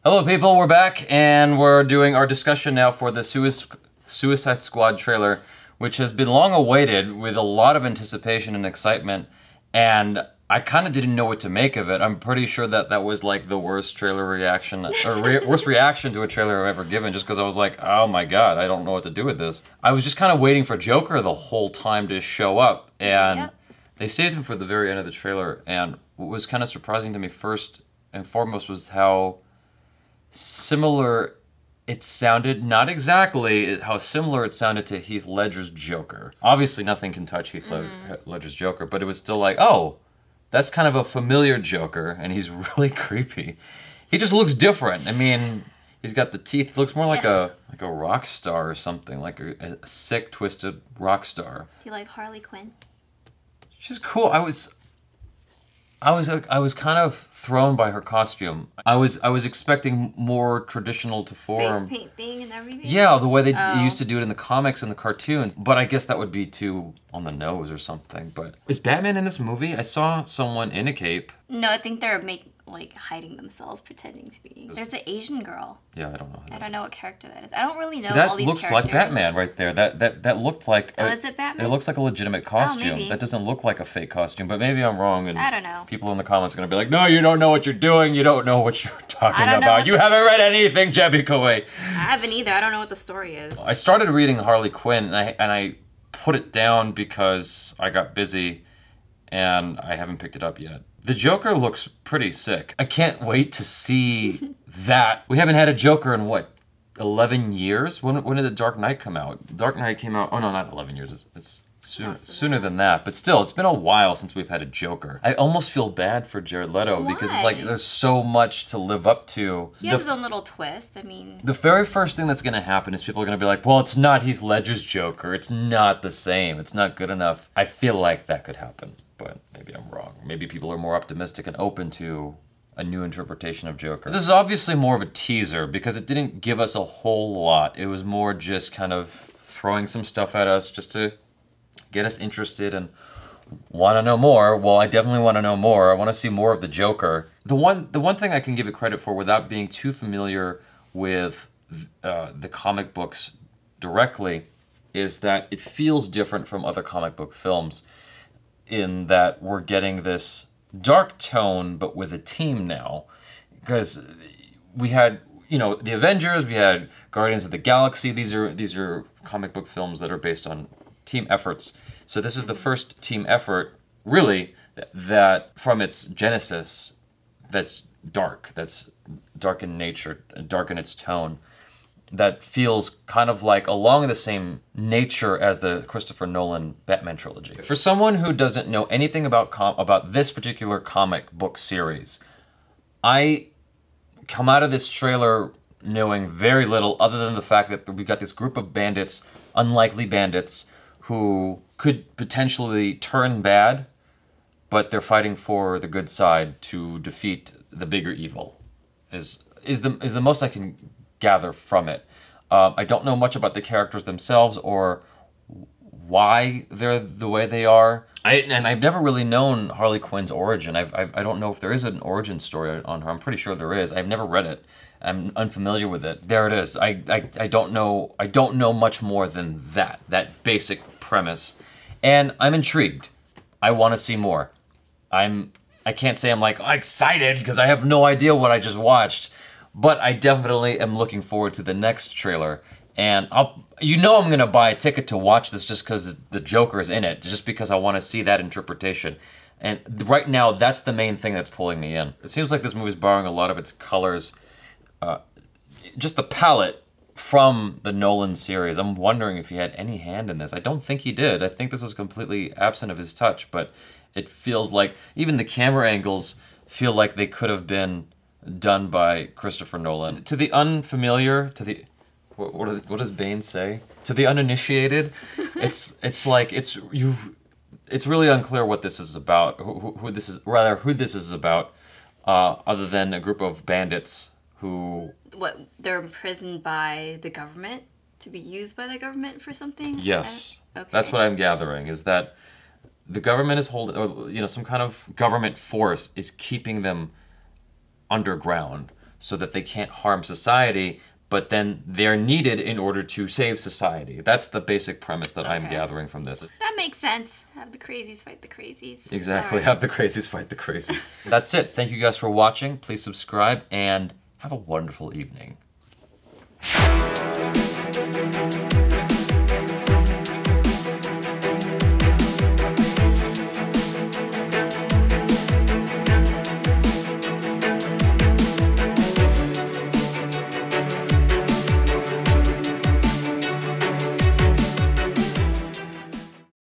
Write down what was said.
Hello people, we're back and we're doing our discussion now for the Suicide Squad trailer, which has been long awaited with a lot of anticipation and excitement, and I kind of didn't know what to make of it. I'm pretty sure that that was like the worst trailer reaction, or worst reaction to a trailer I've ever given, just because I was like, oh my god, I don't know what to do with this. I was just kind of waiting for Joker the whole time to show up, and they saved him for the very end of the trailer, and what was kind of surprising to me first and foremost was how similar it sounded, not exactly how similar it sounded to Heath Ledger's Joker. Obviously nothing can touch Heath Ledger's Joker, but it was still like, oh, that's kind of a familiar Joker, and he's really creepy. He just looks different. I mean, he's got the teeth, looks more like a rock star or something, like a sick, twisted rock star. Do you like Harley Quinn? She's cool. I was kind of thrown by her costume. I was expecting more traditional to form. Face paint thing and everything? Yeah, the way they used to do it in the comics and the cartoons. But I guess that would be too on the nose or something. But is Batman in this movie? I saw someone in a cape. No, I think they're hiding themselves, pretending to be. There's an Asian girl. Yeah, I don't know. I don't know what character that is. I don't really know See, that all these looks characters. like Batman right there. That looked like. Oh, is it Batman? It looks like a legitimate costume. Maybe. That doesn't look like a fake costume, but maybe I'm wrong. And I don't know. People in the comments are gonna be like, "No, you don't know what you're doing. You don't know what you're talking know about. what You haven't read anything, Jaby and Faye." I haven't either. I don't know what the story is. I started reading Harley Quinn, and I put it down because I got busy, and I haven't picked it up yet. The Joker looks pretty sick. I can't wait to see that. We haven't had a Joker in, what, 11 years? When did The Dark Knight come out? Dark Knight came out, oh no, not 11 years. It's sooner than that. But still, it's been a while since we've had a Joker. I almost feel bad for Jared Leto because it's like there's so much to live up to. He has his own little twist, I mean. The very first thing that's gonna happen is people are gonna be like, well, it's not Heath Ledger's Joker. It's not the same. It's not good enough. I feel like that could happen. But maybe I'm wrong. Maybe people are more optimistic and open to a new interpretation of Joker. This is obviously more of a teaser because it didn't give us a whole lot. It was more just kind of throwing some stuff at us just to get us interested and want to know more. Well, I definitely want to know more. I want to see more of the Joker. The one thing I can give it credit for without being too familiar with the comic books directly is that it feels different from other comic book films, in that we're getting this dark tone, but with a team now. Because we had, you know, the Avengers, we had Guardians of the Galaxy. These are comic book films that are based on team efforts. So this is the first team effort, really, that from its genesis, that's dark in nature, dark in its tone, that feels kind of like along the same nature as the Christopher Nolan Batman trilogy. For someone who doesn't know anything about this particular comic book series, I come out of this trailer knowing very little other than the fact that we got this group of bandits, unlikely bandits, who could potentially turn bad, but they're fighting for the good side to defeat the bigger evil, is the most I can gather from it. I don't know much about the characters themselves or why they're the way they are. And I've never really known Harley Quinn's origin. I don't know if there is an origin story on her. I'm pretty sure there is. I've never read it. I'm unfamiliar with it. There it is. I don't know much more than that basic premise. And I'm intrigued. I want to see more. I can't say I'm like excited because I have no idea what I just watched. But I definitely am looking forward to the next trailer, and I'm gonna buy a ticket to watch this just because the Joker is in it, just because I want to see that interpretation. And right now, that's the main thing that's pulling me in. It seems like this movie's borrowing a lot of its colors, just the palette from the Nolan series. I'm wondering if he had any hand in this. I don't think he did. I think this was completely absent of his touch, but it feels like even the camera angles feel like they could have been done by Christopher Nolan. To the unfamiliar, to the what does Bane say? To the uninitiated, it's really unclear what this is about. Who this is about, other than a group of bandits who they're imprisoned by the government to be used by the government for something. Yes, okay. That's what I'm gathering, is that the government is holding, or some kind of government force is keeping them underground. so that they can't harm society, but then they're needed in order to save society. That's the basic premise that I'm gathering from this. That makes sense. Have the crazies fight the crazies. Exactly, have the crazies fight the crazies. That's it. Thank you guys for watching. Please subscribe and have a wonderful evening.